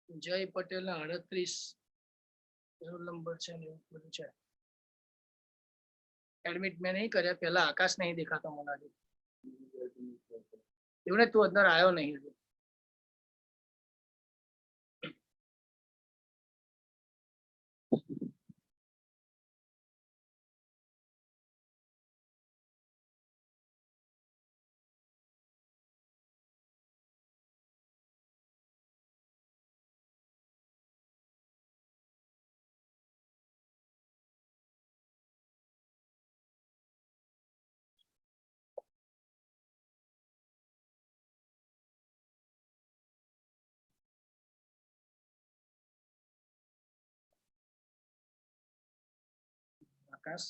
जय Patel 38 roll number છે ને એવું બધું છે. એડમિટ મેં નહીં કર્યા, પહેલા આકાશ નહીં દેખાતો મને હજુ. એવું ને, તું અંદર આવ્યો નહીં હજુ. આકાશ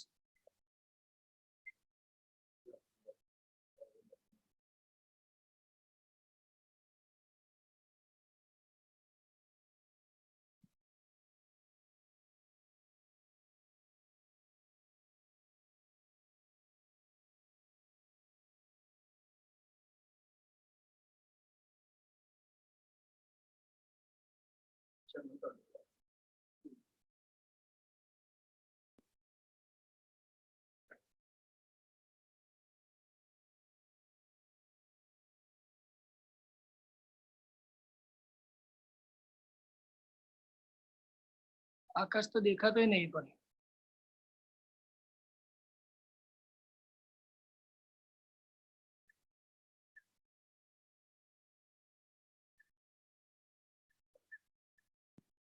આકાશ તો દેખાતોય નહીં પણ.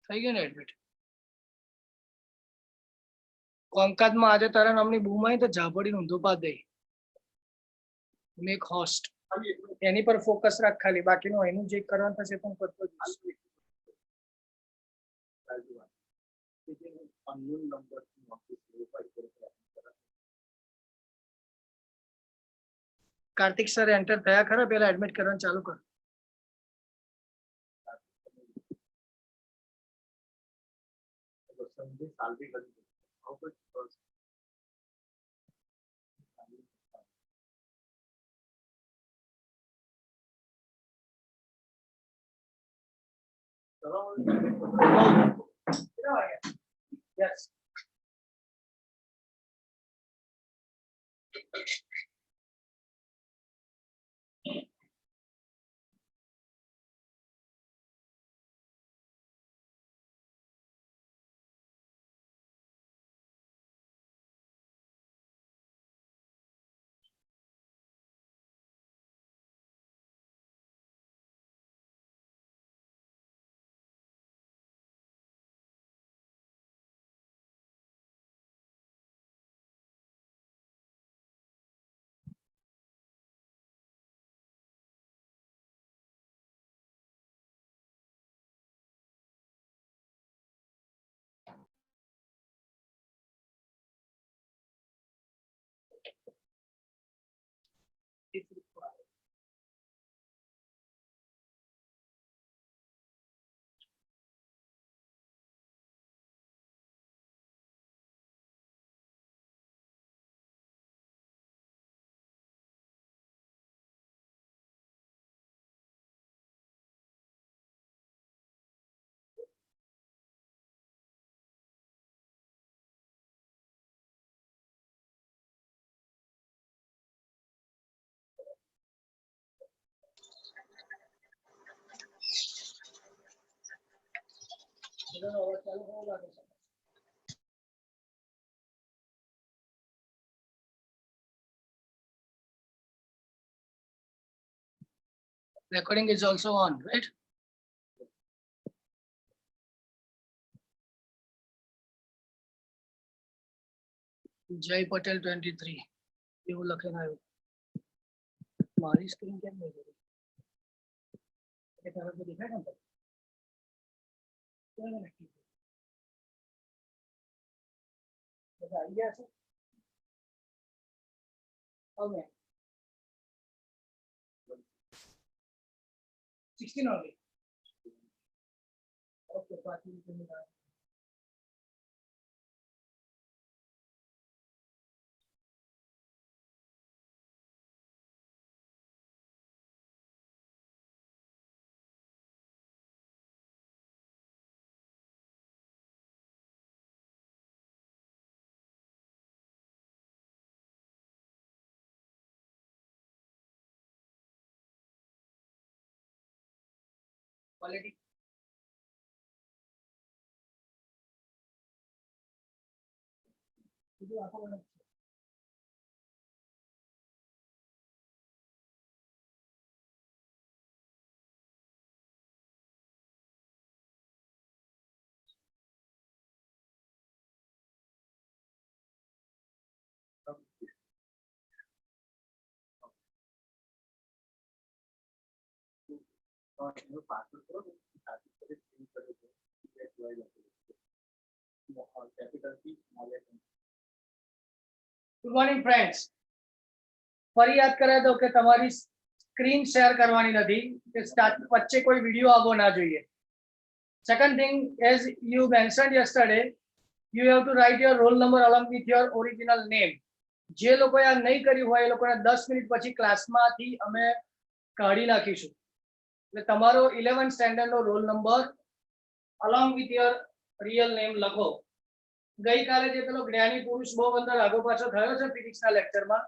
થઈ ગયું ને એડમિટ. કોમકાજમાં આજે તારા નામની બૂમ આવી તો ઝાપડી ઊંધો પા દે. મેક હોસ્ટ એની પર ફોકસ રાખ ખાલી, બાકીનું એનું જે કરવાનું થશે પણ કરતો જઈશ. કાર્તિક સર એન્ટર થયા ખરા? પેલા એડમિટ કરવાનું ચાલુ કર. Yes. If required. Recording is also on, right? Jay Patel 23. You will look in. Mari screen can make it. Yes. Okay. 16 only. Okay, quality good morning friends, ફરી યાદ કરાવી દઉં કે તમારી સ્ક્રીન શેર કરવાની નથી, કે વચ્ચે કોઈ વિડીયો આવવો ના જોઈએ. Second thing, as you mentioned yesterday, you have to write your roll number along with your original name. જે લોકોએ આ નહીં કર્યું હોય એ લોકોને 10 મિનિટ પછી ક્લાસમાંથી અમે કાઢી નાખીશું. એટલે તમારો 11th સ્ટેન્ડર્ડનો roll number along with your real name લખો. ગઈકાલે જે પેલો જ્ઞાની પુરુષ બહુ અંદર આગો પાછો થયો છે ફિઝિક્સના લેક્ચરમાં,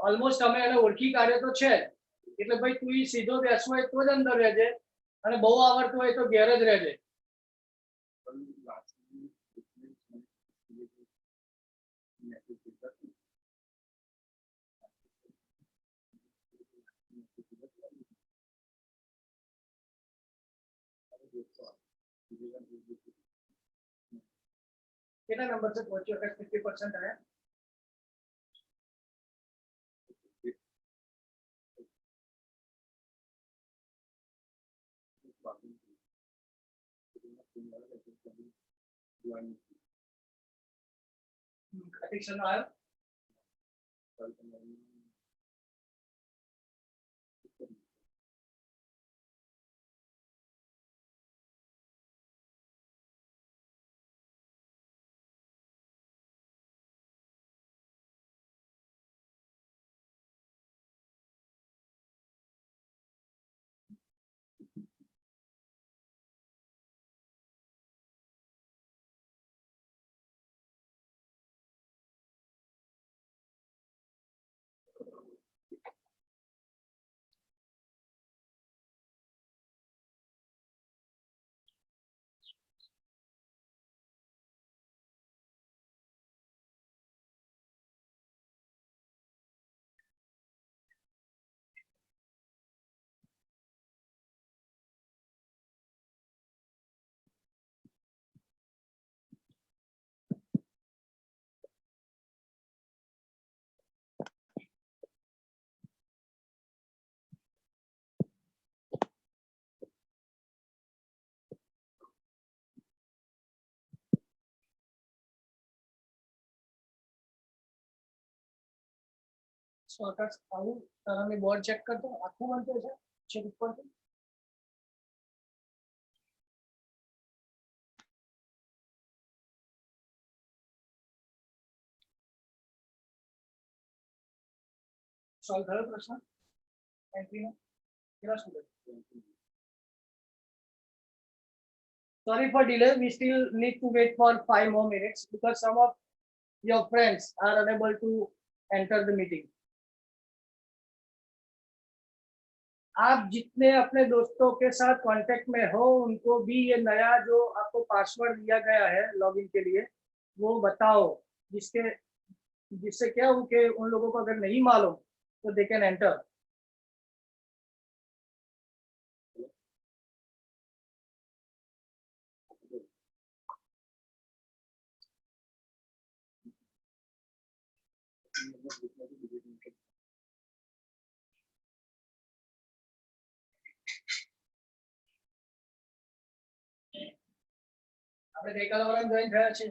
ઓલમોસ્ટ અમે એને ઓળખી કાઢ્યો તો છે. એટલે ભાઈ તું સીધો બેસવો હોય તો જ અંદર રહેજે, અને બહુ આવડતું હોય તો ઘેર જ રહેજે. कितना नंबर से पहुंचे अगर 50% आया? addiction आया? શોર્ટકટ્સ આવું તારાની બોર્ડ ચેક કરતો આખું બનતો છે ચેક ઉપરથી. સોલ્વ થયો પ્રશ્ન? એન્ટ્રીનો કેટલા student? Sorry for delay. We still need to wait for 5 more minutes because some of your friends are unable to enter the meeting. आप जितने अपने दोस्तों के साथ कांटेक्ट में हो उनको भी ये नया जो आपको पासवर्ड दिया गया है लॉगिन के लिए वो बताओ, जिससे क्या हो कि उन लोगों को अगर नहीं मालूम तो दे कैन एंटर. આપણે ગઈકાલે વાળા જોઈન થયા છે.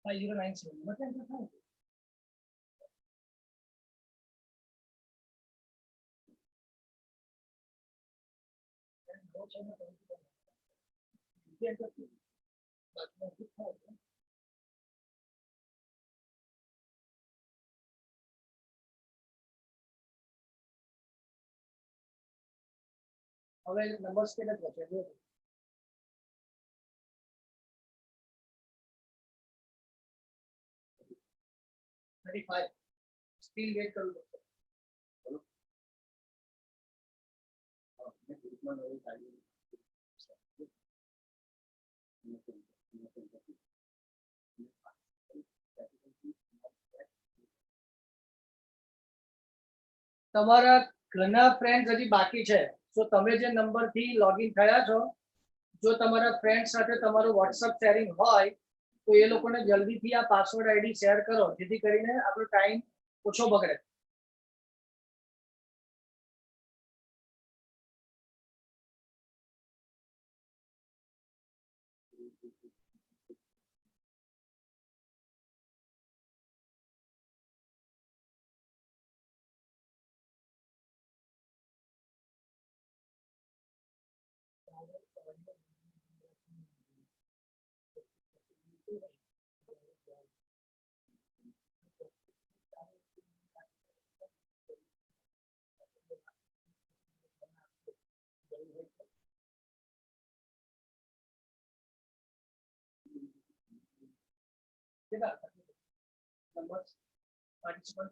5097 હવે નંબર્સ કેટલા પહોંચે 35 સ્ટીલ વેટ કરવું પડશે તમારા ઘણા ફ્રેન્ડ્સ હજી બાકી છે તો તમે જે નંબરથી લોગિન થયા છો જો તમારા ફ્રેન્ડ સાથે તમારું વોટ્સઅપ શેરિંગ હોય તો એ લોકોને જલ્દીથી આ પાસવર્ડ આઈડી શેર કરો જેથી કરીને આપણો ટાઈમ ઓછો બગડે numbers participant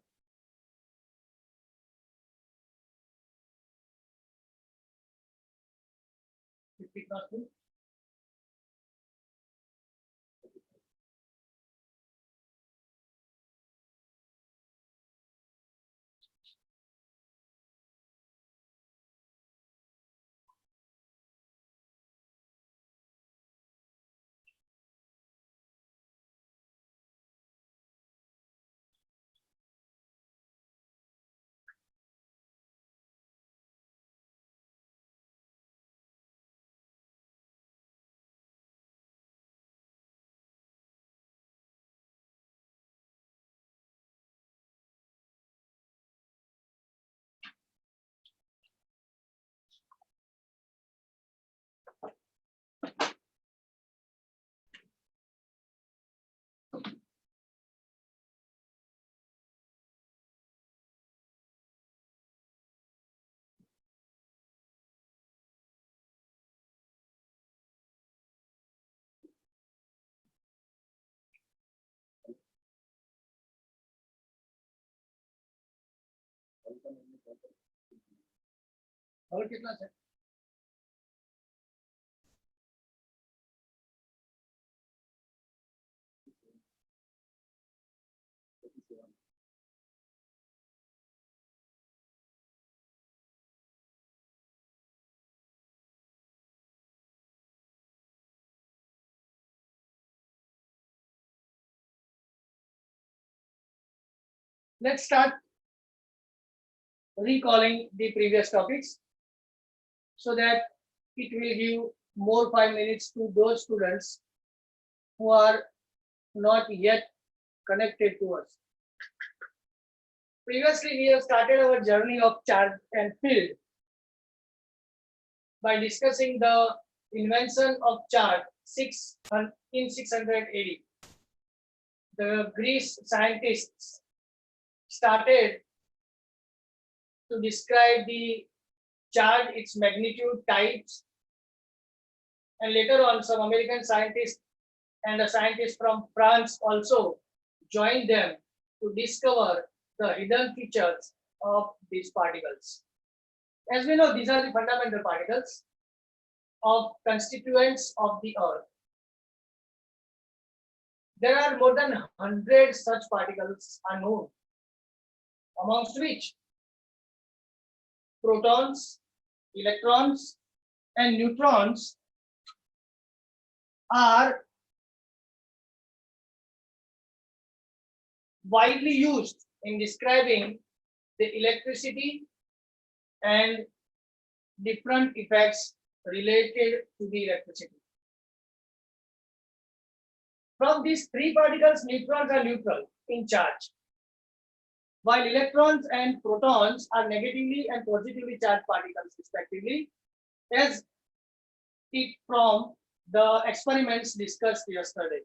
હવે કેટલા છે Let's start recalling the previous topics so that it will give more 5 minutes to those students who are not yet connected to us. Previously, we have started our journey of charge and field by discussing the invention of charge in 600 AD. the Greece scientists started to describe the charge, its magnitude, types, and later on some American scientists and a scientist from France also joined them to discover the hidden features of these particles. As we know, these are the fundamental particles of constituents of the Earth. There are more than 100 such particles are known, amongst which protons, electrons, and neutrons are widely used in describing the electricity and different effects related to the electricity. From these three particles, neutrons are neutral in charge, while electrons and protons are negatively and positively charged particles respectively, as it from the experiments discussed yesterday.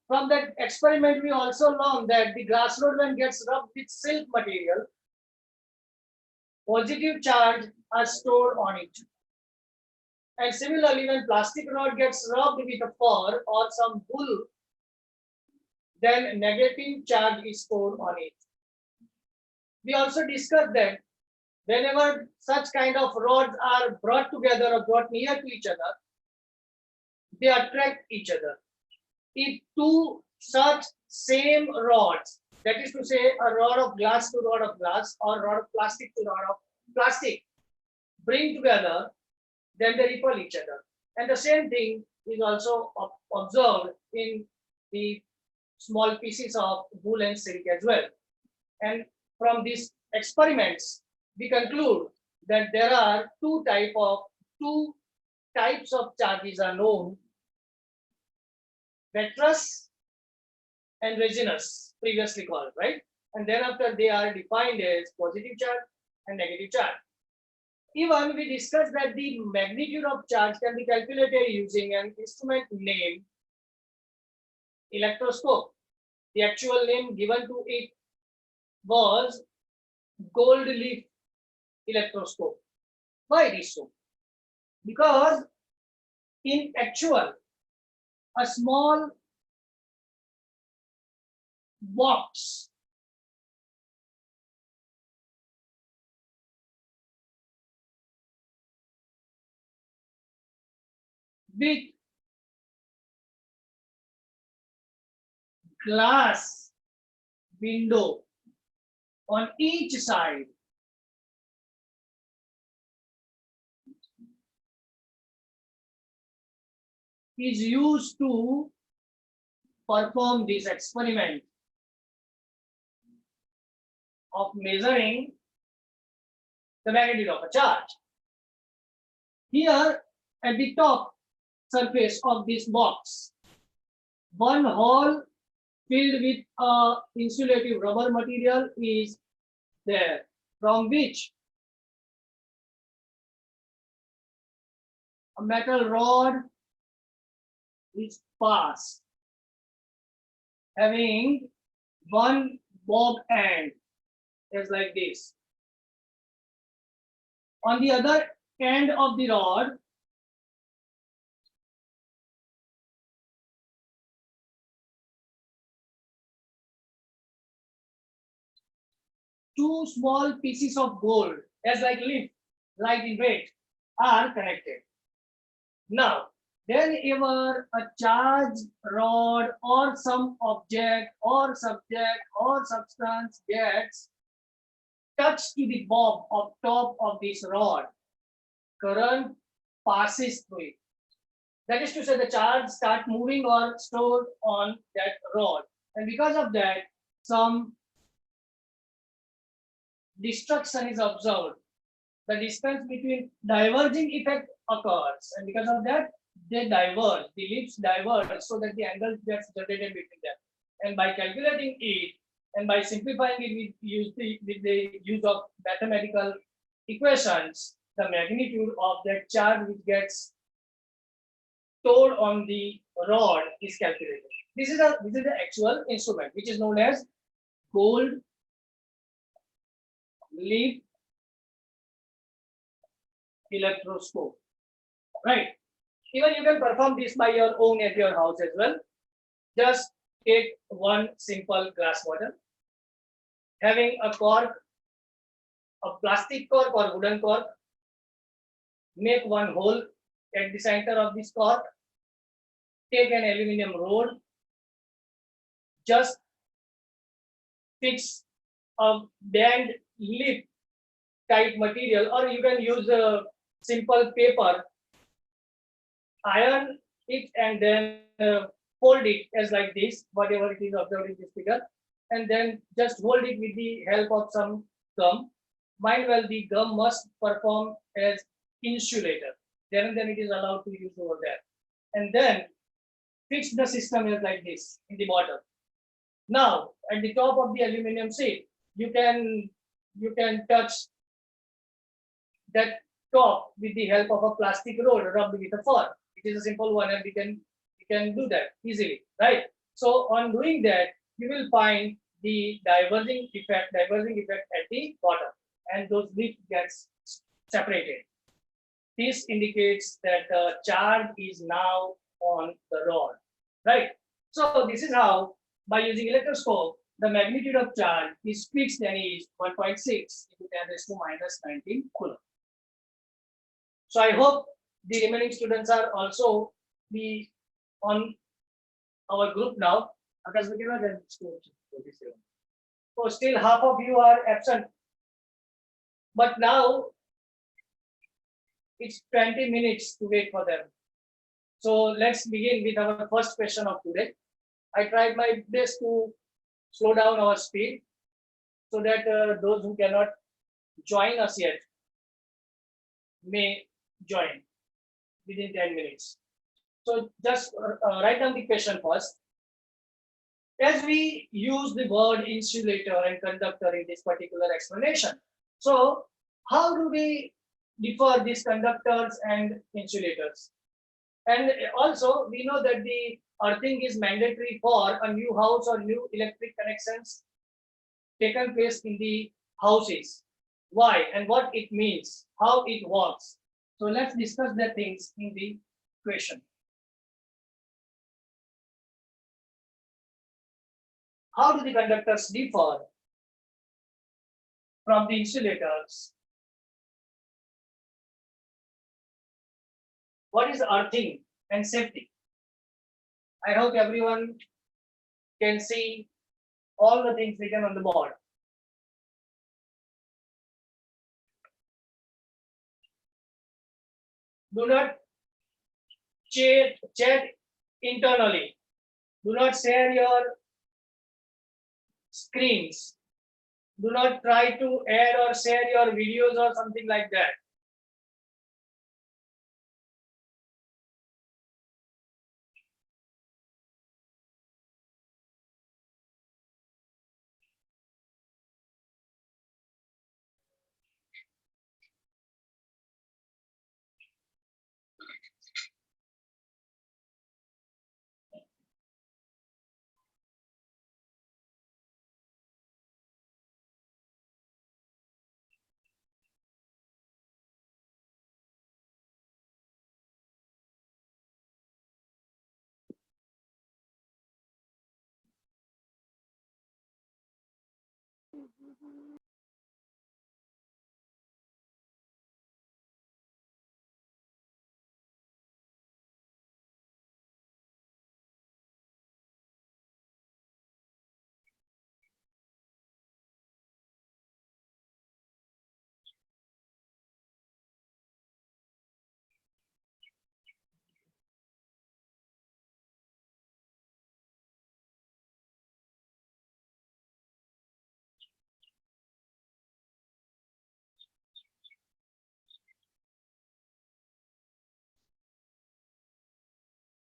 From that experiment, we also learned that the glass rod, when gets rubbed with silk material, positive charge are stored on it. And similarly, when plastic rod gets rubbed with a fur or some wool, then negative charge is stored on it. We also discussed that whenever such kind of rods are brought together or brought near to each other, they attract each other. If two such same rods, that is to say a rod of glass to rod of glass or rod of plastic to rod of plastic, bring together, then they repel each other. And the same thing is also observed in the small pieces of wool and silk as well. And from these experiments, we conclude that there are two types of charges are known: vitreous and resinous, previously called, right? And then after they are defined as positive charge and negative charge. Even we discussed that the magnitude of charge can be calculated using an instrument named electroscope. The actual name given to it was gold leaf electroscope. Why it is so? Because in actual, a small box with glass window on each side is used to perform this experiment of measuring the magnitude of a charge. Here at the top surface of this box, one hole filled with a insulative rubber material is there, from which a metal rod is passed, having one bob end, is like this. On the other end of the rod, two small pieces of gold, as like leaf, light in weight, are connected. Now, whenever a charged rod or some object or subject or substance gets touched to the bob of top of this rod, current passes through it. That is to say, the charge starts moving or stored on that rod, and because of that, some destruction is observed. The distance between diverging effect occurs, and because of that, they diverge. The leaves diverge so that the angle gets generated between them. And by calculating it and by simplifying it with the use of mathematical equations, the magnitude of that charge which gets stored on the rod is calculated. This is the actual instrument which is known as gold leaf electroscope, right? Even you can perform this by your own at your house as well. Just take one simple glass bottle, having a cork, a plastic cork or wooden cork. Make one hole at the center of this cork. Take an aluminum rod. Just fix a band lip type material, or you can use a simple paper. Iron it and then fold it as like this, whatever it is observed in this figure, and then just hold it with the help of some gum. Mind well, the gum must perform as insulator. Then it is allowed to use over there. And then fix the system as like this in the bottom. Now, at the top of the aluminum sheet, you can touch that top with the help of a plastic rod rubbed with a fork. It is a simple one, and we can do that easily, right? So on doing that, you will find the diverging effect at the bottom, and those bits gets separated. This indicates that the charge is now on the rod, right? So this is how, by using electroscope, the magnitude of charge is fixed and is 1.6 into 10⁻⁻19 coulomb. So I hope the remaining students are also on our group now. So still half of you are absent. But now it's 20 minutes to wait for them. So let's begin with our first question of today. I tried my best to slow down our speed so that those who cannot join us yet may join within 10 minutes. So just write down the question first. As we use the word insulator and conductor in this particular explanation, so how do we differ these conductors and insulators? And also, we know that the earthing is mandatory for a new house or new electric connections taken place in the houses. Why and what it means, how it works. So let's discuss the things in the question. How do the conductors differ from the insulators? What is earthing and safety? I hope everyone can see all the things written on the board. Do not chat internally. Do not share your screens. Do not try to add or share your videos or something like that.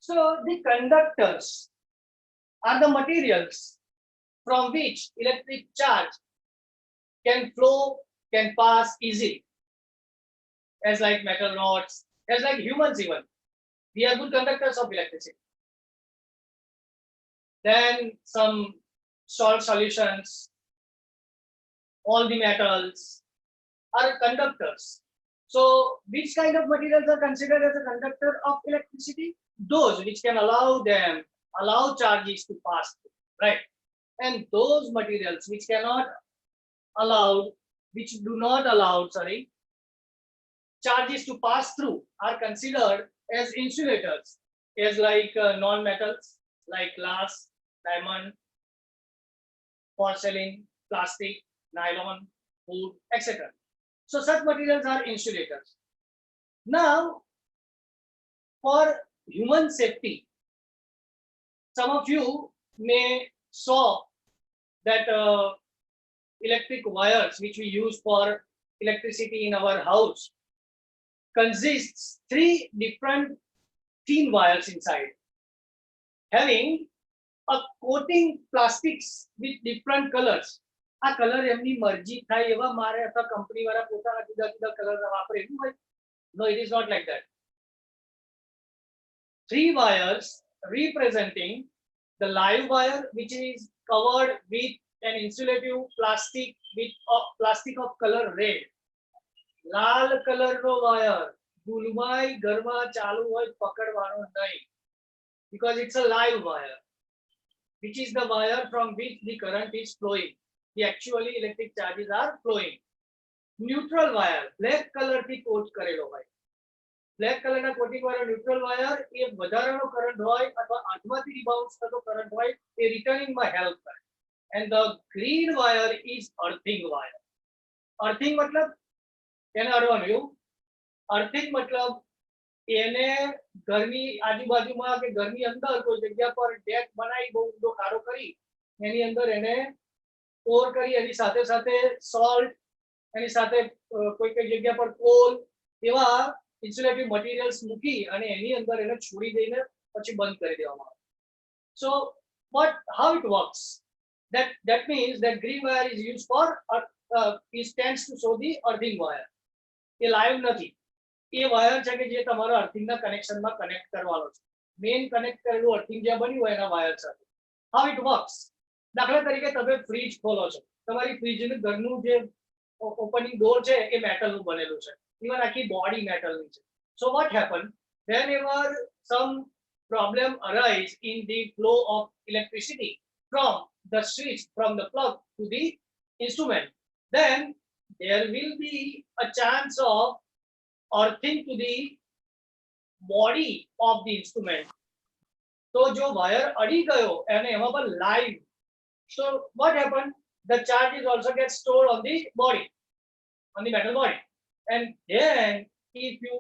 So the conductors are the materials from which electric charge can flow, can pass easily, as like metal rods, as like humans even. We are good conductors of electricity. then some salt solutions, all the metals are conductors. So which kind of materials are considered as a conductor of electricity? Those which can allow charges to pass through, right? And those materials which do not allow charges to pass through are considered as insulators, as like non-metals like glass, diamond, porcelain, plastic, nylon, wood, etc. So such materials are insulators. Now, for human safety, some of you may saw that electric wires which we use for electricity in our house consists 3 different thin wires inside, having a coating plastics with different colors. આ colour એમની મરજી થાય એવા મારે અથવા company વાળા પોતાના જુદા જુદા કલર વાપરે એવું હોય? No, it is not like that. 3 wires representing the live wire, which is covered with an insulative plastic of color red. લાલ કલરનો વાયર ગુલમાઈ ઘરમાં ચાલુ હોય પકડવાનો નહીં, because it's a live wire, which is the wire from which the current is flowing. The actually electric charges are flowing. Neutral wire, black color થી કોટ કરેલો હોય. Black કલરના coating વાળો ન્યુટ્રલ વાયર એ વધારાનો કરંટ હોય અથવા આત્માથી રિબાઉન્સ થતો કરંટ હોય એ રિટર્નિંગમાં હેલ્પ કરે. And the green wire is earthing wire. Earthing मतलब એને અડવાનું એવું. Earthing मतलब એને ઘરની આજુબાજુમાં કે ઘરની અંદર કોઈ જગ્યા પર ડેક બનાવી બહુ ઊંડો ખાડો કરી એની અંદર એને પોર કરી એની સાથે સાથે સોલ્ટ, એની સાથે કોઈ કોઈ જગ્યા પર કોલ એવા ઇન્સ્યુલેટિવ મટીરિયલ્સ મૂકી અને એની અંદર એને છોડી દઈને પછી બંધ કરી દેવામાં આવે. So what how it works, that means that green wire is used for it stands to show the earthing wire. A live નથી, એ વાયર છે કે જે તમારા અર્થિંગના કનેક્શનમાં કનેક્ટ કરવાનો છે. મેઇન કનેક્ટ કરેલું અર્થિંગ જે બન્યું હોય એના વાયર સાથે. How it works, દાખલા તરીકે તમે ફ્રીજ ખોલો છો, તમારી ફ્રીજનું ઘરનું જે ઓપનિંગ ડોર છે એ મેટલનું બનેલું છે, ઇવન આખી બોડી મેટલની છે. So what happened, whenever some problem arise in the flow of electricity from the switch, from the plug to the instrument, then there will be a chance of earthing to the body of the instrument. तो जो wire अड़ी गयो एने एमा पर live. So what happened, the charges also get stored on the body, on the metal body, and then if you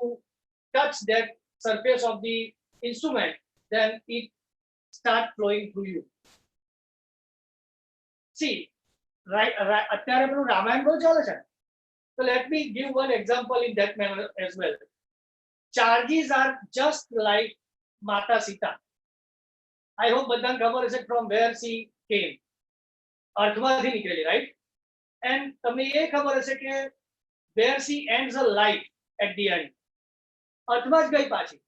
touch that surface of the instrument, then it start flowing through you. See, right અત્યારે પેલું રામાયણ બહુ ચાલે છે. So let me give one example in that manner as well. Charges are just like Mata Sita. I hope બધાને ખબર હશે from where she came. અર્થમાંથી નીકળેલી, right? And તમને એ ખબર હશે કે where she ends her life at the end. અર્થમાં જ ગઈ પાછી.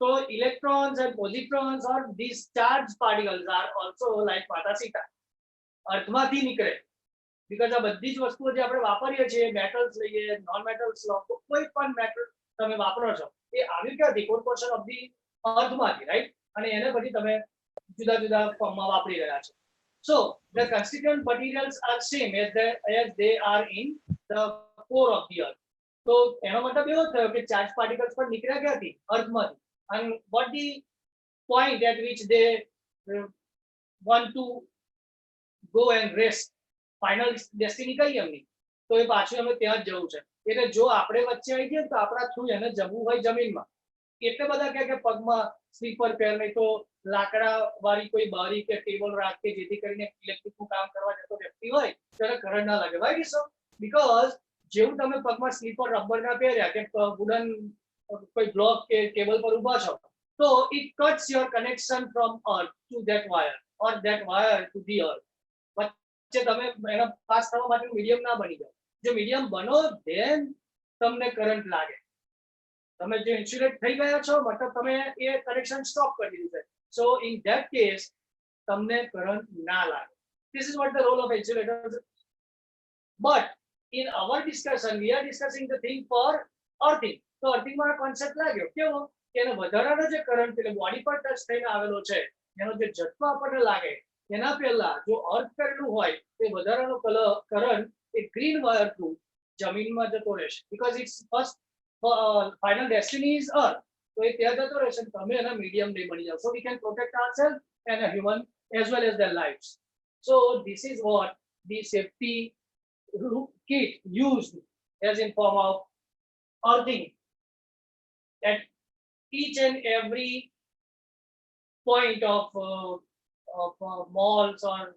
So electrons and positrons or these charged particles are also like Mata Sita. અર્થમાંથી નીકળે. Because આ બધી જ વસ્તુઓ જે આપણે વાપરીએ છીએ, મેટલ્સ લઈએ, નોન મેટલ્સ લો, કોઈ પણ મેટલ તમે વાપરો છો એ આવ્યું ક્યાંથી? કોર્પોરેશન ઓફ ધી અર્થમાંથી, રાઈટ? અને એને પછી તમે જુદા જુદા ફોર્મમાં વાપરી રહ્યા છો. So the constituent materials are same as they are in the core of the earth. So એનો મતલબ એવો થયો કે ચાર્જ પાર્ટિકલ્સ પણ નીકળ્યા ક્યાંથી? અર્થમાંથી. And what the point at which they want to go and rest, final destiny કઈ એમની? તો એ પાછું અમે ત્યાં જ જવું છે. એટલે જો આપણે વચ્ચે આવી જઈએ તો આપણા થ્રુ એને જવું હોય જમીનમાં. એટલે બધા કહે કે પગમાં સ્લીપર પહેર, નહીં તો લાકડા વાળી કોઈ બારી કે ટેબલ રાખે જેથી કરીને ઇલેક્ટ્રિકનું કામ કરવા જતો વ્યક્તિ હોય ત્યારે કરંટ ના લાગે. વાય સો બીકોઝ જેવું તમે પગમાં સ્લીપર રબરના પહેર્યા કે વુડન કોઈ બ્લોક કે કેબલ પર ઊભા છો તો it cuts your connection from earth two that wire or that wire to the અર્થ. તમે એના પાસ થવા માટે મીડિયમ ના બની જાઓ. જો મીડિયમ બનો ધેન તમને કરંટ લાગે. તમે જે ઇન્સ્યુલેટ થઈ ગયા છો મતલબ તમે એ કનેક્શન સ્ટોપ કરી દીધું છે. સો ઇન ધેટ કેસ તમને કરંટ ના લાગે. This is what the role of insulators. But in our discussion, we are discussing the thing for earthing. તો earthing માં concept લાગ્યો કેવો કે એનો વધારાનો જે કરંટ એટલે બોડી પર ટચ થઈને આવેલો છે એનો જે ઝટકો આપણને લાગે એના પહેલા જો અર્થ કરેલું હોય તે વધારાનો કરંટ એ ગ્રીન વાયર થ્રુ જમીનમાં જતો રહેશે because its first final destiny is earth. તો એ ત્યાં જતો રહેશે તમે એના મીડિયમ નહીં બની જાવ. So we can protect ourselves and a human as well as their lives. So this is what the safety kit used as in form of earthing at each and every point of malls or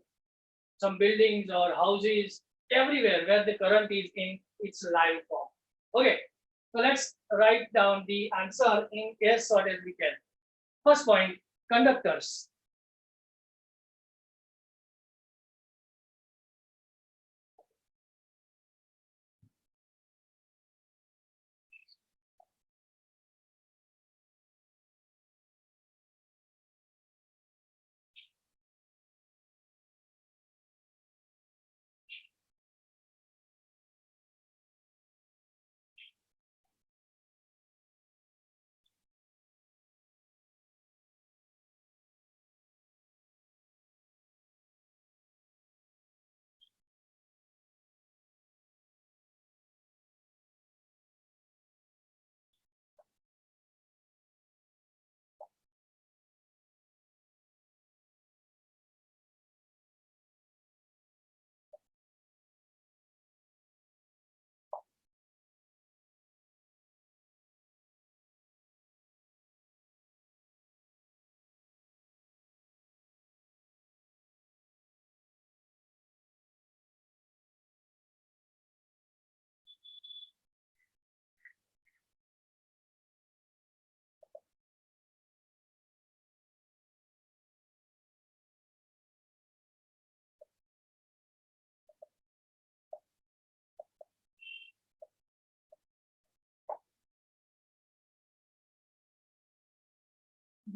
some buildings or houses, everywhere where the current is in its live form. Okay, so let's write down the answer in as short as we can. First point, conductors.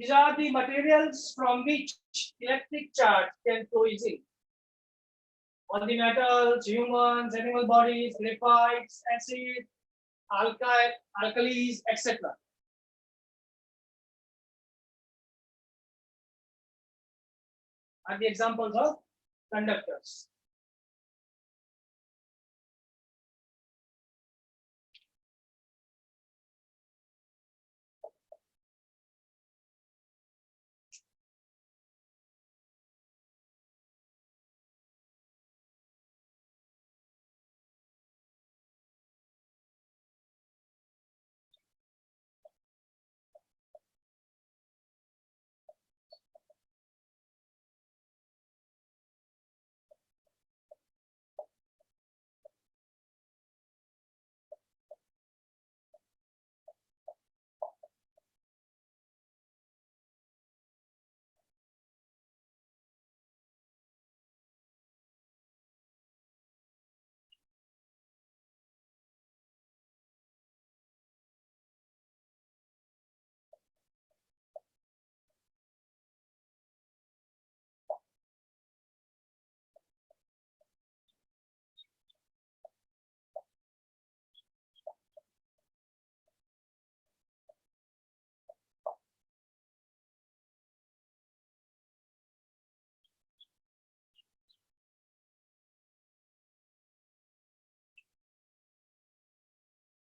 These are the materials from which electric charge can flow easily. On the metals, humans, animal bodies, graphites, acid, alkalis, etc. Are the examples of conductors.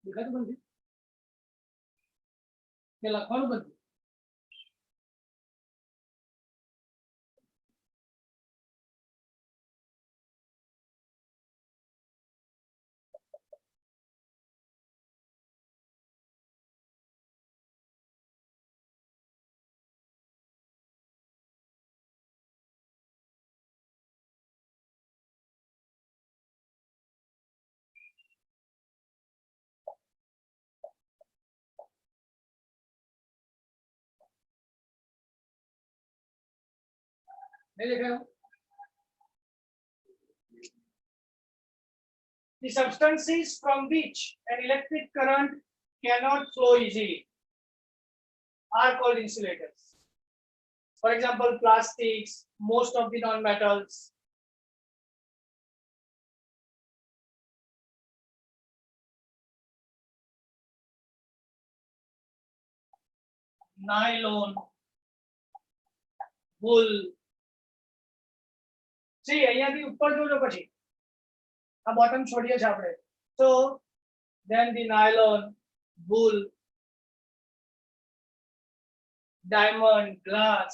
દેખાતું બંધ કે લખવાનું બંધ. The substances from which an electric current cannot flow easily are called insulators. For example, plastics, most of the non-metals. Nylon, wool. See, અહીંયાથી ઉપર જોજો પછી આ બોટમ છોડીએ છે આપણે. So then the nylon, wool, diamond, glass,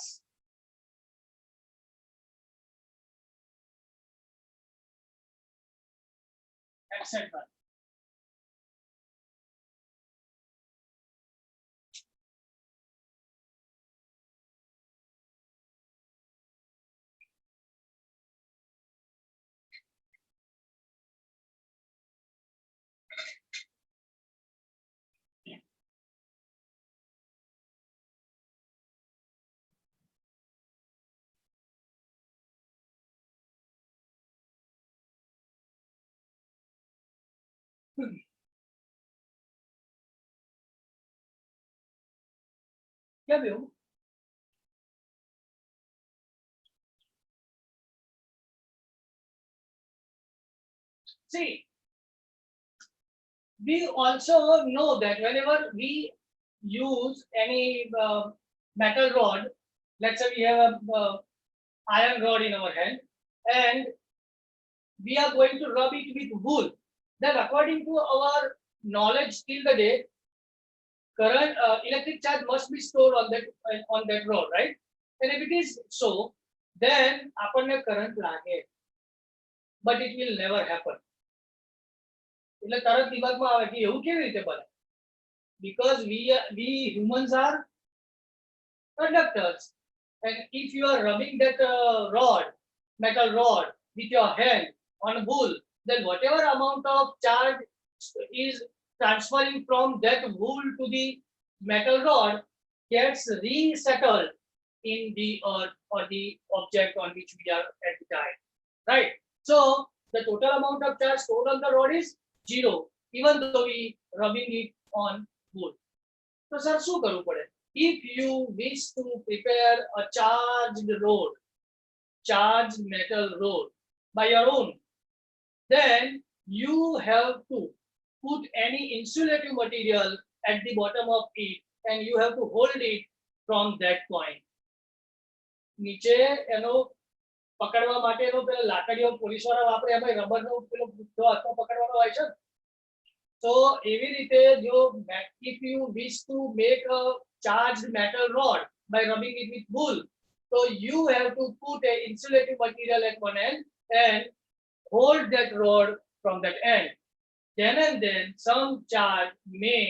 etc. क्या भी हो? See, we also know that whenever we use any metal rod, let's say we have a iron rod in our hand and we are going to rub it with wool, then according to our knowledge till the day, current electric charge must be stored on that rod, right? And if it is so, then આપણને current લાગે, but it will never happen. એટલે તરત દિમાગમાં આવે કે એવું કેવી રીતે બને? Because we humans are conductors, and if you are rubbing that metal rod with your hand on wool, then whatever amount of charge is transferring from that wool to the metal rod gets resettled in the earth or the object on which we are at the time, right? So the total amount of charge stored on the rod is 0, even though we rubbing it on wool. So sir, શું કરવું પડે? If you wish to prepare a charged metal rod by your own, then you have to put any insulative material at the bottom of it and you have to hold it from that point. નીચે એનો પકડવા માટેનો પેલો લાકડીઓ police વાળા વાપરે, એમાં રબરનો પેલો જો હાથમાં પકડવાનો હોય છે. તો એવી રીતે જો if you wish to make a charged metal rod by rubbing it with wool, so you have to put a insulative material at one end and hold that rod from that end. Then and then some charge may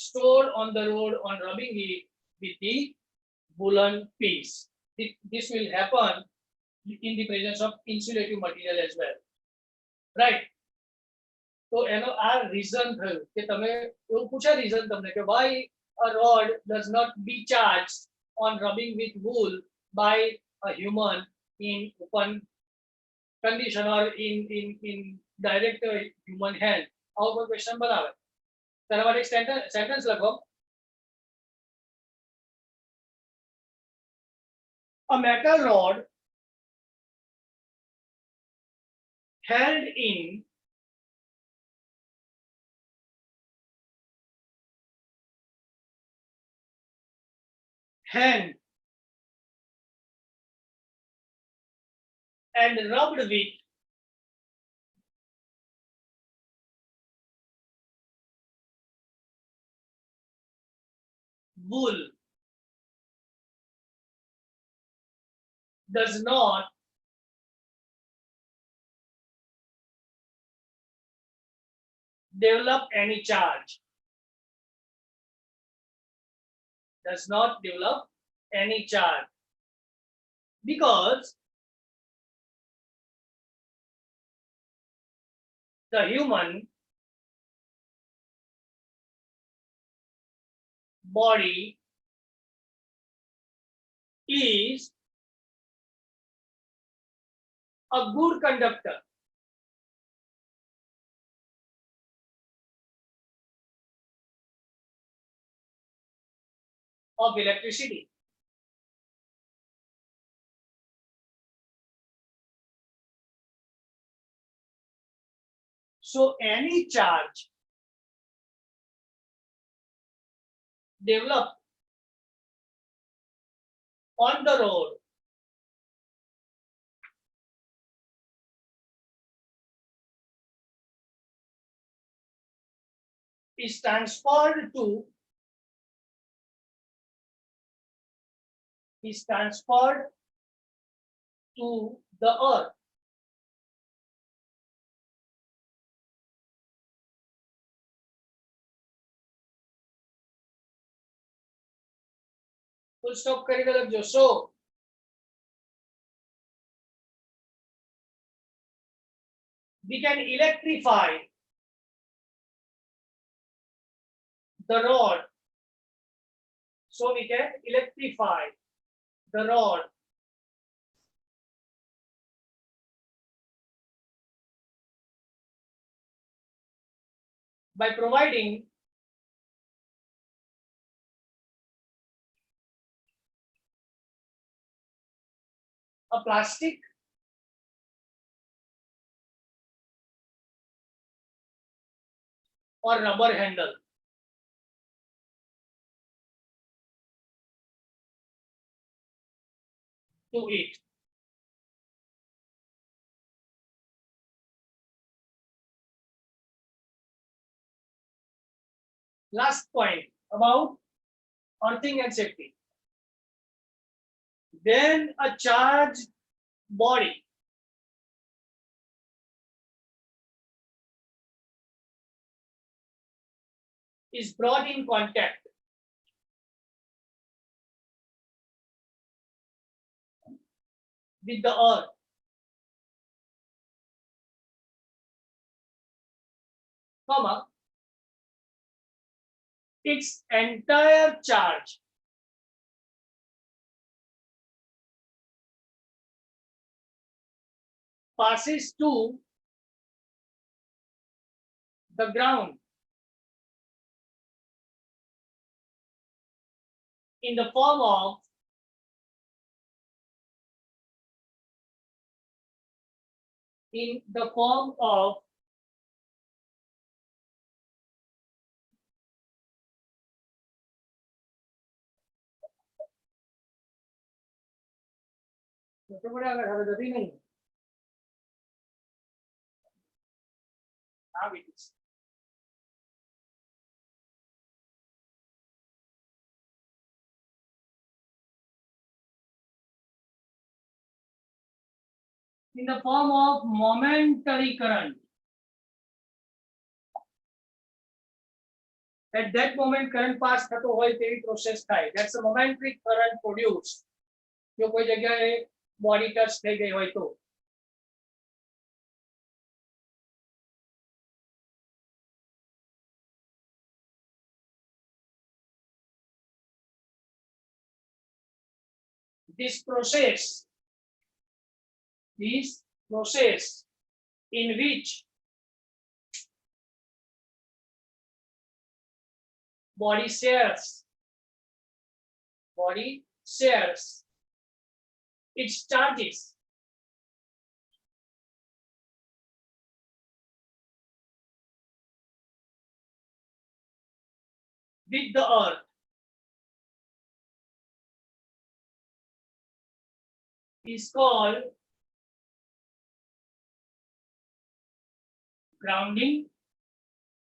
store on the rod on rubbing it with the woolen piece. This will happen in the presence of insulative material as well, right? So એનો આ reason થયું કે તમે એવું પૂછે reason તમને કે why a rod does not be charged on rubbing with wool by a human in open condition or in direct human hand. આવો કોઈ question બનાવે તેના માટે એક sentence લખો. A metal rod held in hand and rubbed with wool does not develop any charge. Does not develop any charge because the human body is a good conductor of electricity. So any charge developed on the road is transferred to the earth. Full stop करके लग so we can electrify the rod. So we can electrify the rod by providing a plastic or rubber handle to it. Last point about earthing and safety. Then a charged body is brought in contact with the earth, comma, its entire charge passes to the ground in the form of now it is. In the form of momentary current. At that moment current pass થતો હોય તેવી process થાય. That's a momentary current produced. જો કોઈ જગ્યાએ body touch થઈ ગઈ હોય તો. This process in which body shares its charges with the earth is called grounding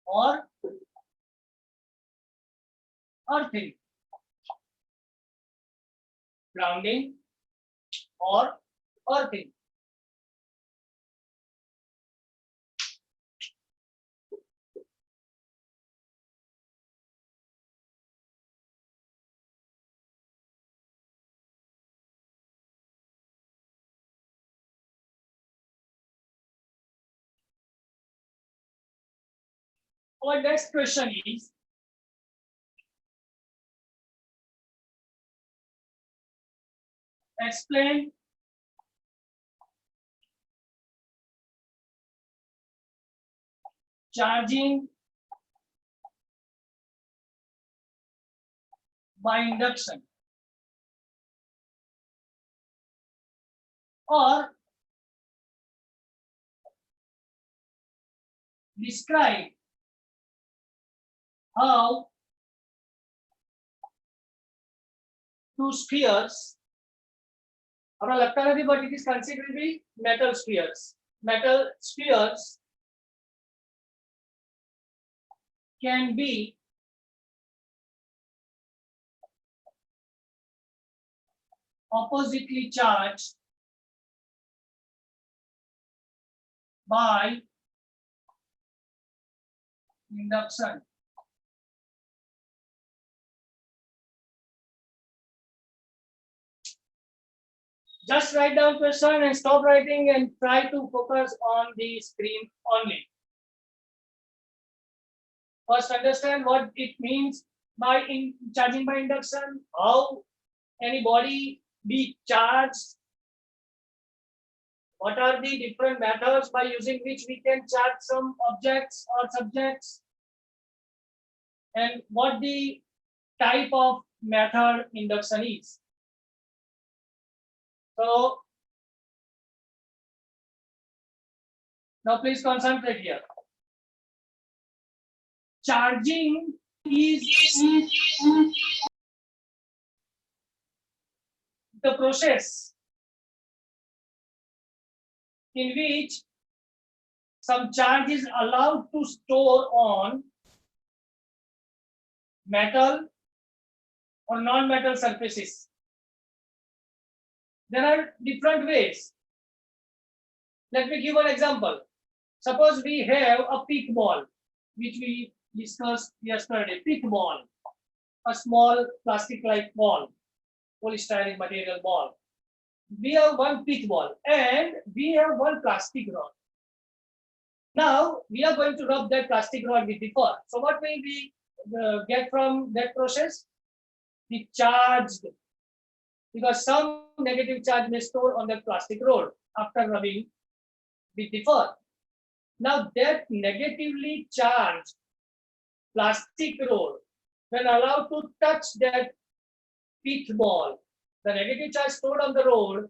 or earthing. Grounding or earthing. Our next question is, explain charging by induction or describe how two spheres, हमरा लगता नहीं, but it is considered to be metal spheres. Metal spheres can be oppositely charged by induction. Just write down question and stop writing and try to focus on the screen only. First, understand what it means by charging by induction, how any body be charged, what are the different methods by using which we can charge some objects or subjects, and what the type of method induction is. So now please concentrate here. Charging is the process in which some charge is allowed to store on metal or non-metal surfaces. There are different ways. Let me give an example. Suppose we have a pith ball, which we discussed yesterday. Pith ball, a small plastic-like ball, polystyrene material ball. We have one pith ball and we have one plastic rod. Now we are going to rub that plastic rod with the fur. So what will we get from that process? The charged, because some negative charge may store on that plastic rod after rubbing with the fur. Now that negatively charged plastic rod, when allowed to touch that pith ball, the negative charge stored on the rod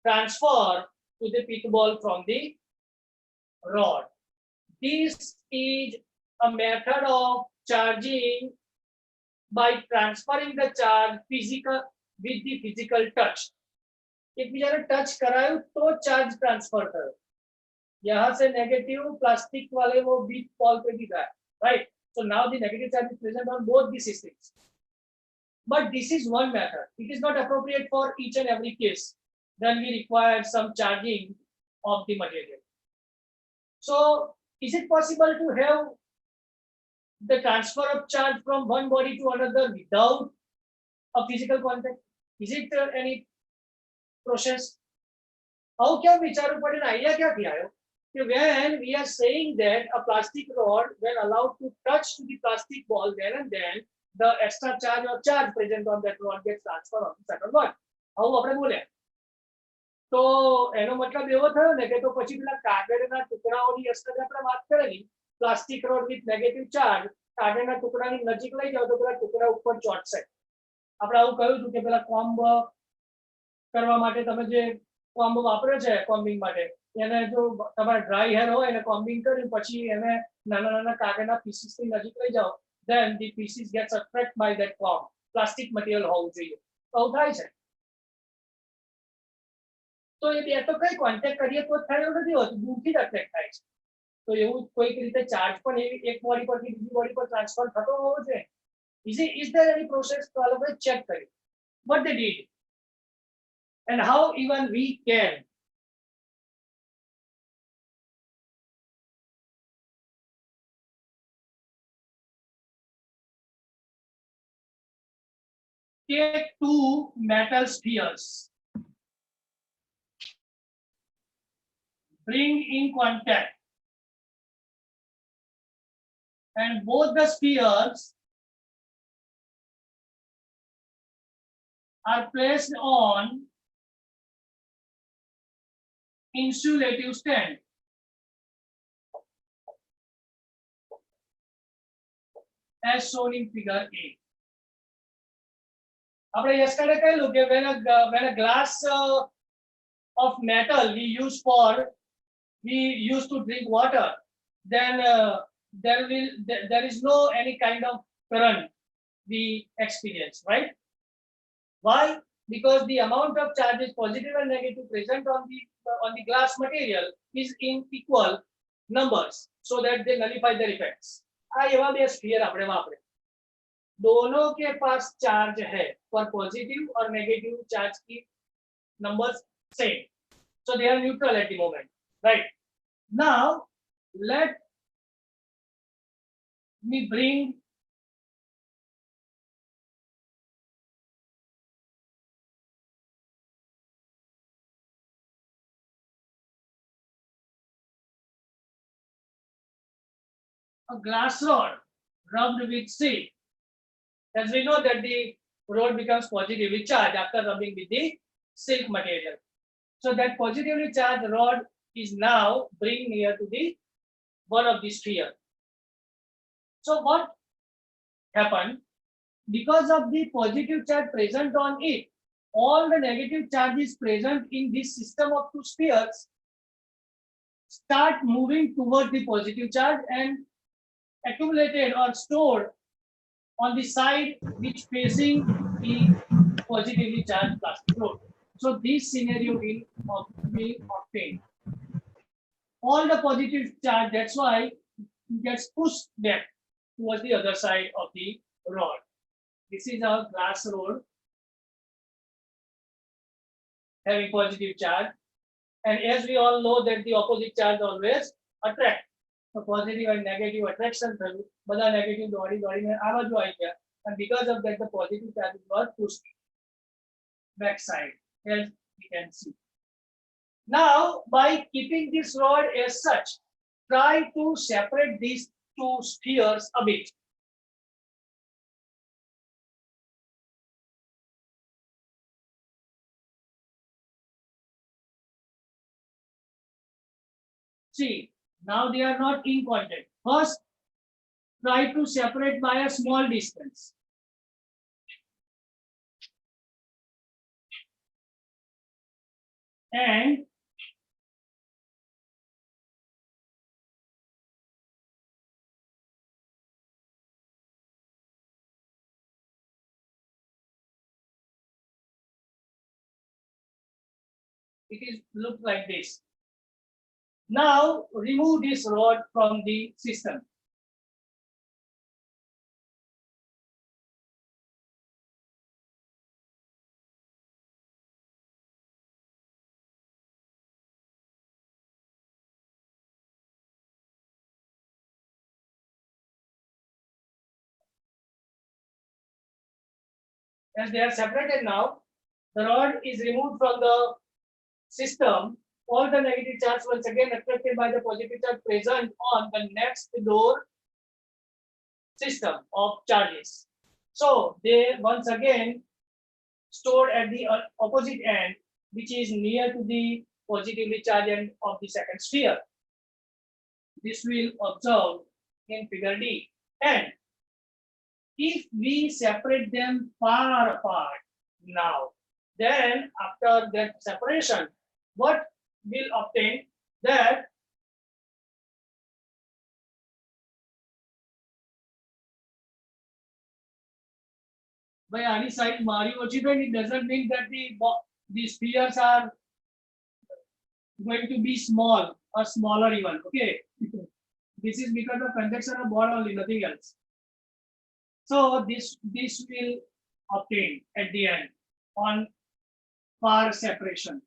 transfer to the pith ball from the rod. This is a method of charging by transferring the charge physical with the physical touch. एक भी जरा touch करायो तो charge transfer करो. यहाँ से negative plastic वाले वो बीच बॉल पे दिख रहा है, right? So now the negative charge is present on both the systems. But this is one method. It is not appropriate for each and every case. Then we require some charging of the material. So is it possible to have the transfer of charge from one body to another without a physical contact? Is it any process? How can we charge an idea? When we are saying that a plastic rod, when allowed to touch to the plastic ball there and then, the extra charge or charge present on that rod gets transferred on the second one. How આપણે બોલે તો એનો મતલબ એવો થયો ને કે તો પછી પેલા કાગળના ટુકડાઓની અસર આપણે વાત કરેલી, plastic road with negative charge કાગળના ટુકડાની નજીક લઈ જાવ તો પેલા ટુકડા ઉપર ચોંટશે. આપણે આવું કહ્યું હતું કે પેલા કોમ્બ કરવા માટે તમે જે કોમ્બ વાપરે છે કોમ્બિંગ માટે, એને જો તમારે ડ્રાય હેર હોય એને કોમ્બિંગ કર્યું પછી એને નાના નાના કાગળના પીસીસની નજીક લઈ જાઓ, then the pieces gets attracted by that comb. Plastic material હોવું જોઈએ. તો થાય છે. તો એ બે તો કઈ કોન્ટેક્ટ કરીએ તો થાય એવું નથી હોતું, દૂરથી જ અટ્રેક્ટ થાય છે. તો એવું કોઈક રીતે ચાર્જ પણ એક બોડી પરથી બીજી બોડી પર ટ્રાન્સફર થતો હોવો જોઈએ. Is there any process? તો આ લોકોએ ચેક કર્યું what they did and how even we can. Take two metal spheres, bring in contact, and both the spheres are placed on insulative stand. As shown in figure A. આપણે yesterday કહ્યું કે when a glass of metal we use to drink water, then there is no any kind of current we experience, right? Why? Because the amount of charges, positive and negative, present on the glass material is in equal numbers, so that they nullify their effects. આ એવા બે sphere આપણે વાપરે, दोनों के पास charge है पर positive और नेगेटिव चार्ज की numbers same, so they are neutral at the moment, right? Now let me bring a glass rod rubbed with silk. As we know that the rod becomes positively charged after rubbing with the silk material. So that positively charged rod is now bring near to the one of the sphere. So what happened? Because of the positive charge present on it, all the negative charges present in this system of two spheres start moving towards the positive charge and accumulated or stored on the side which facing the positively charged plastic rod. So this scenario will obtain all the positive charge, that's why it gets pushed back towards the other side of the rod. This is our glass rod having positive charge, and as we all know that the opposite charge always attract. So positive and negative attraction through બધા negative દોડીને આ બાજુ આવી ગયા, and because of that the positive charge was pushed back side, as we can see. Now by keeping this rod as such, try to separate these two spheres a bit. See, now they are not in contact. First, try to separate by a small distance. And it is look like this. Now remove this rod from the system. As they are separated now, the rod is removed from the system. All the negative charge once again attracted by the positive charge present on the next door system of charges. So they once again stored at the opposite end, which is near to the positively charged end of the second sphere. This will observe in figure D. And if we separate them far apart now, then after that separation, what will obtain? That by any side Mari Ochiben, it doesn't mean that the spheres are going to be small or smaller even. Okay. This is because of conduction of bond only, nothing else. So this will obtain at the end on far separation.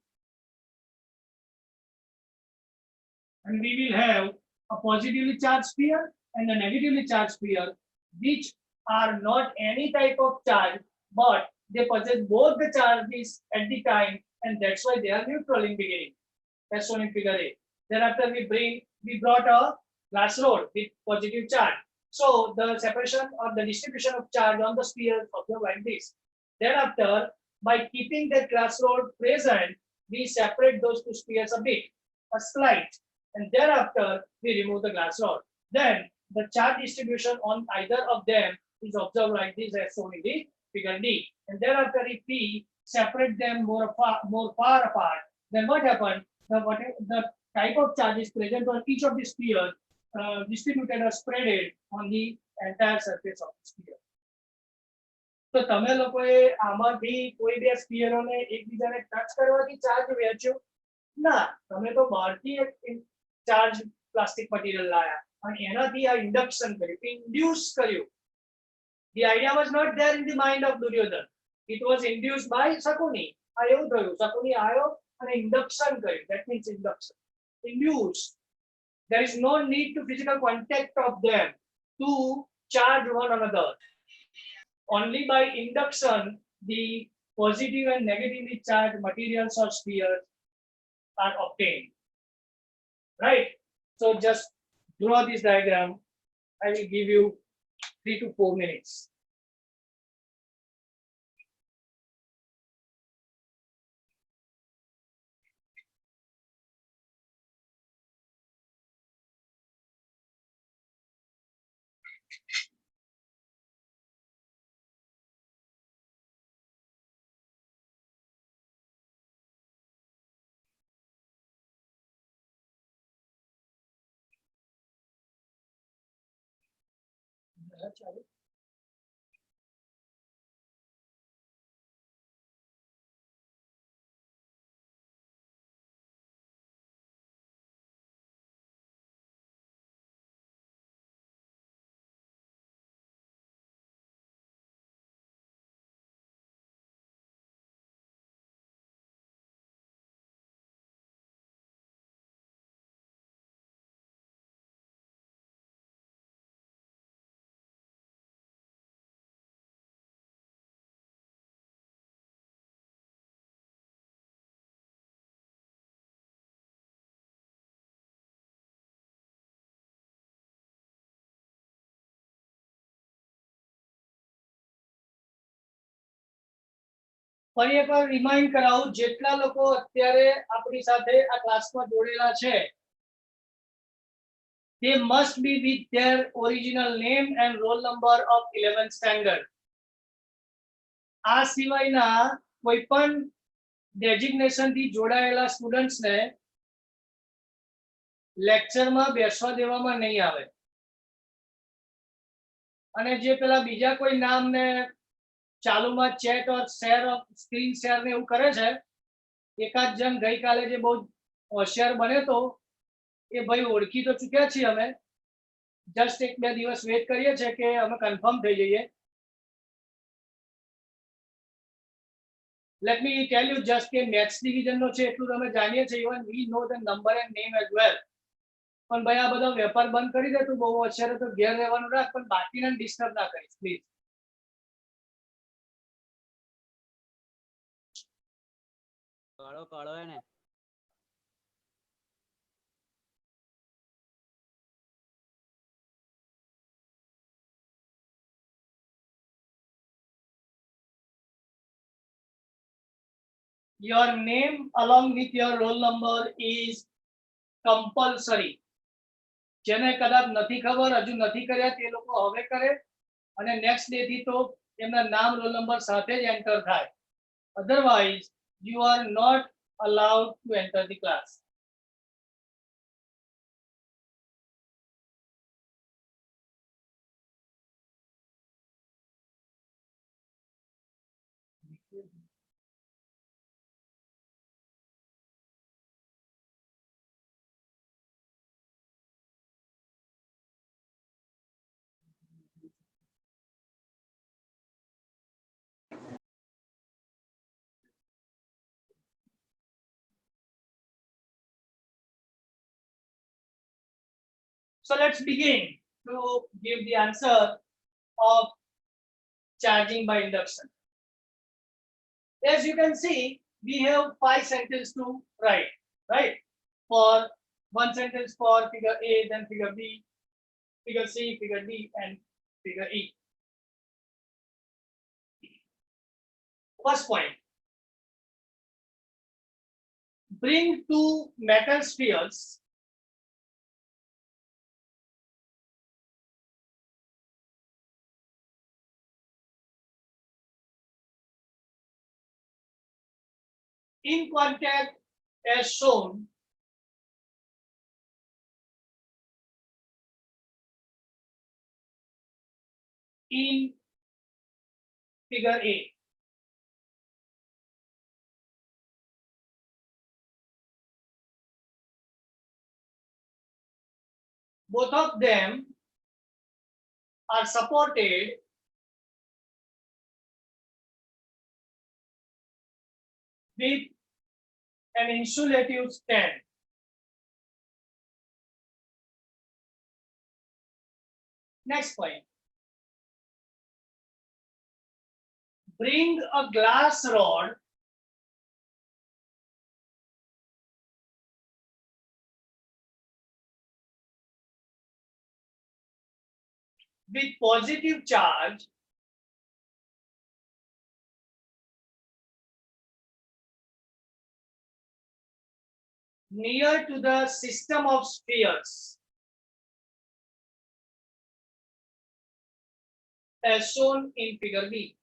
And we will have a positively charged sphere and a negatively charged sphere, which are not any type of charge, but they possess both the charges at the time, and that's why they are neutral in beginning, as shown in figure A. Thereafter we brought a glass rod with positive charge. So the separation or the distribution of charge on the sphere observed like this. Thereafter, by keeping that glass rod present, we separate those two spheres a bit, a slight, and thereafter we remove the glass rod. Then the charge distribution on either of them is observed like this, as shown in the figure D. And thereafter, if we separate them more far apart, then what happened? The type of charges present on each of the spheres distributed or spread it on the entire surface of the sphere. તો તમે લોકોએ આમાંથી કોઈ બે સ્ફિયરોને એકબીજાને touch કરવાથી charge વહેંચ્યો ના, તમે તો બહારથી એક ચાર્જ પ્લાસ્ટિક મટીરિયલ લાયા અને એનાથી આ ઇન્ડક્શન કર્યું, ઇન્ડ્યુસ કર્યું. The idea was not there in the mind of Duryodhan. It was induced by Sakuni. આ એવું થયું, શકુની આવ્યો અને ઇન્ડક્શન કર્યું. That means induction. Induced. There is no need to physical contact of them to charge one another. Only by induction, the positive and negatively charged materials or spheres are obtained. Right? So just draw this diagram. I will give you 3 to 4 minutes. ફરી એકવાર remind કરાવું, જેટલા લોકો અત્યારે આપણી સાથે આ ક્લાસમાં જોડેલા છે, they must be with their original name and roll number of 11th standard. આ સિવાયના કોઈ પણ ડેઝિગ્નેશન થી જોડાયેલા સ્ટુડન્ટ્સ ને લેક્ચરમાં બેસવા દેવામાં નહીં આવે. અને જે પેલા બીજા કોઈ નામ ને ચાલુમાં ચેટ और શેર ઓફ સ્ક્રીન શેર ને એવું કરે છે, એકાદ જણ ગઈકાલે જે બહુ હોશિયાર બને તો એ ભાઈ ઓળખી તો ચૂક્યા છીએ અમે, જસ્ટ 1-2 દિવસ વેટ કરીએ છીએ કે અમે કન્ફર્મ થઈ જઈએ. Let me tell you just કે next division નો છે એટલું તમે જાણીએ છીએ, even we know the number and name as well. પણ ભાઈ આ બધો વેપાર બંધ કરી દે, તું બહુ હોશિયાર તો ઘેર રહેવાનું રાખ, પણ બાકીને ડિસ્ટર્બ ના કરીશ પ્લીઝ. કાળો કાળો હે ને. Your name along with your roll number is compulsory. જેને કદાચ નથી ખબર, હજુ નથી કર્યા, તે લોકો હવે કરે અને નેક્સ્ટ ડે થી તો એમના નામ રોલ નંબર સાથે જ એન્ટર થાય. Otherwise you are not allowed to enter the class. So let's begin to give the answer of charging by induction. As you can see, we have 5 sentences to write, right? For one sentence for figure A, then figure B, figure C, figure D, and figure E. First point. Bring 2 metal spheres in contact as shown in figure A. Both of them are supported with an insulative stand. Next point. Bring a glass rod with positive charge near to the system of spheres as shown in figure B.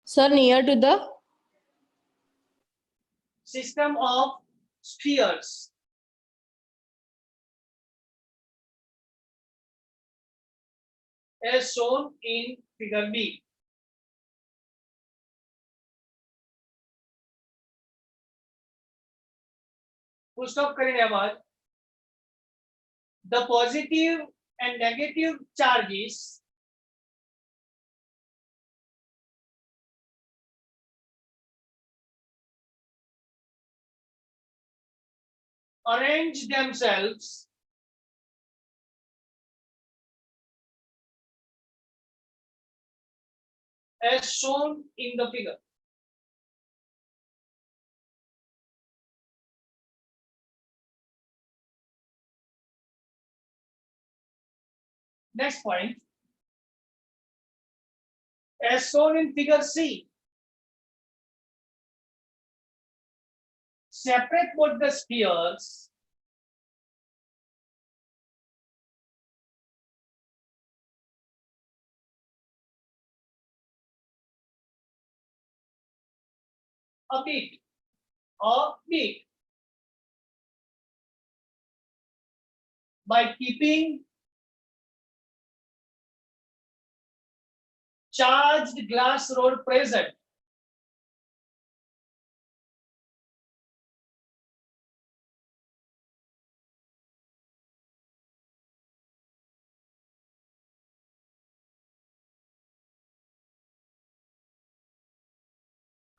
Sir, near to the System of spheres as shown in figure B. Full stop करेंगे बाद. The positive and negative charges arrange themselves as shown in the figure. Next point. As shown in figure C, separate both the spheres a bit by keeping charged glass rod present.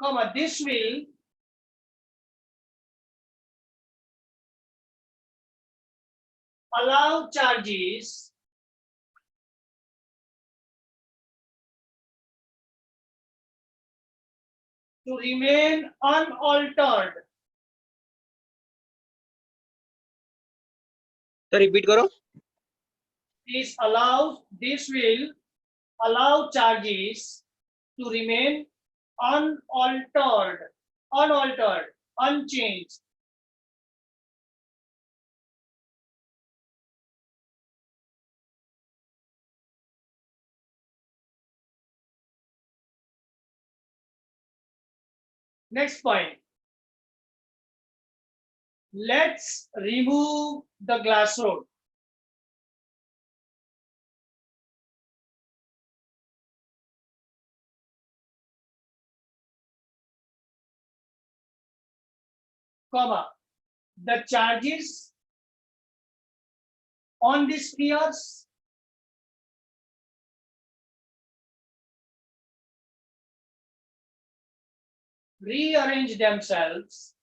Comma, this will allow charges to remain unaltered. तो repeat करो. This will allow charges to remain unaltered, unchanged. Next point. Let's remove the glass rod. Comma, the charges on the spheres rearrange themselves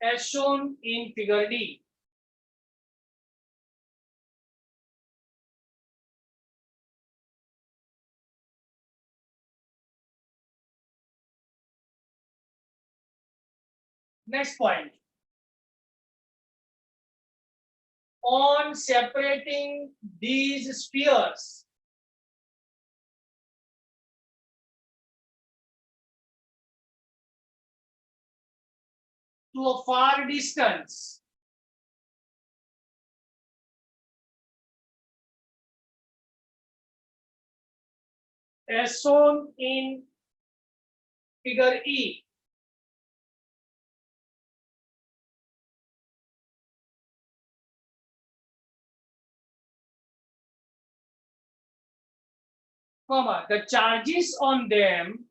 as shown in figure D. Next point. On separating these spheres, to a far distance, as shown in figure E. Comma, the charges on them,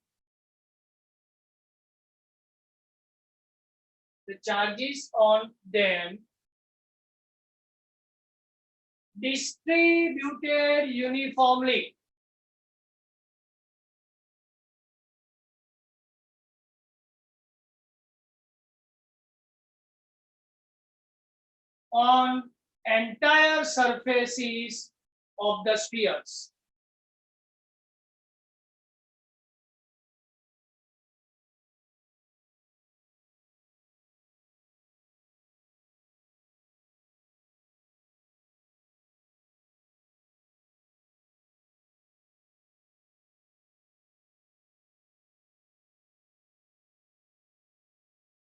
distributed uniformly on entire surfaces of the spheres.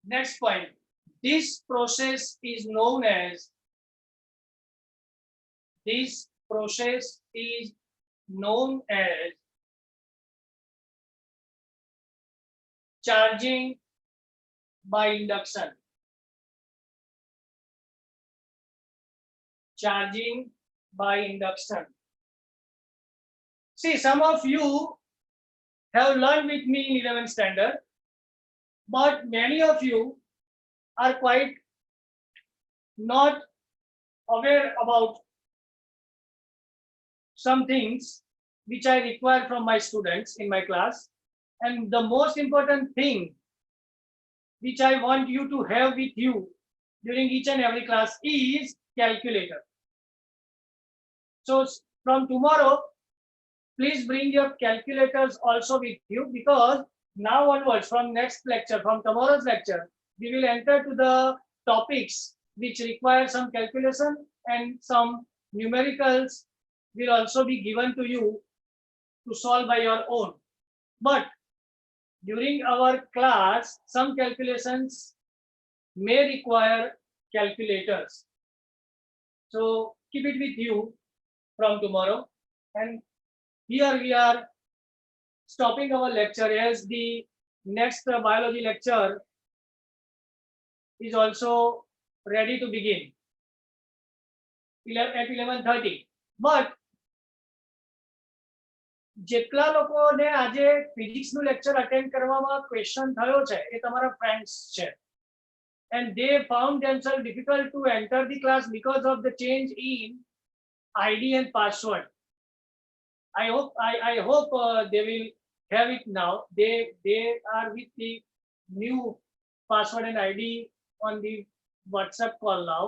Next point, this process is known as charging by induction. Charging by induction. See, some of you have learned with me in 11th standard, but many of you are quite not aware about some things which I require from my students in my class. And the most important thing which I want you to have with you during each and every class is calculator. So from tomorrow, please bring your calculators also with you, because now onwards, from next lecture, from tomorrow's lecture, we will enter to the topics which require some calculation, and some numericals will also be given to you to solve by your own. But during our class, some calculations may require calculators. So keep it with you from tomorrow. And here we are stopping our lecture, as the next biology lecture is also ready to begin at 11:30. But જેટલા લોકોને આજે ફિઝિક્સનું lecture attend કરવામાં question થયો છે એ તમારા friends છે, and they found themselves difficult to enter the class because of the change in ID and password. I hope they will have it now. They are with the new password and ID on the WhatsApp call now.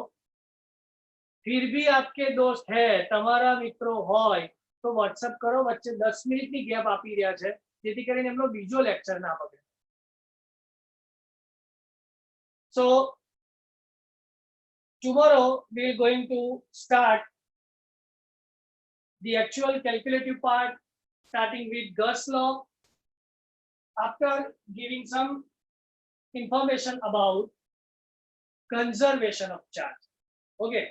फिर भी आपके दोस्त है, તમારા મિત્રો હોય તો WhatsApp કરો, વચ્ચે 10 મિનિટની ગેપ આપી રહ્યા છે જેથી કરીને એમનો બીજો લેક્ચર ના બગડે. So tomorrow we are going to start the actual calculative part, starting with Gauss law, after giving some information about conservation of charge. Okay.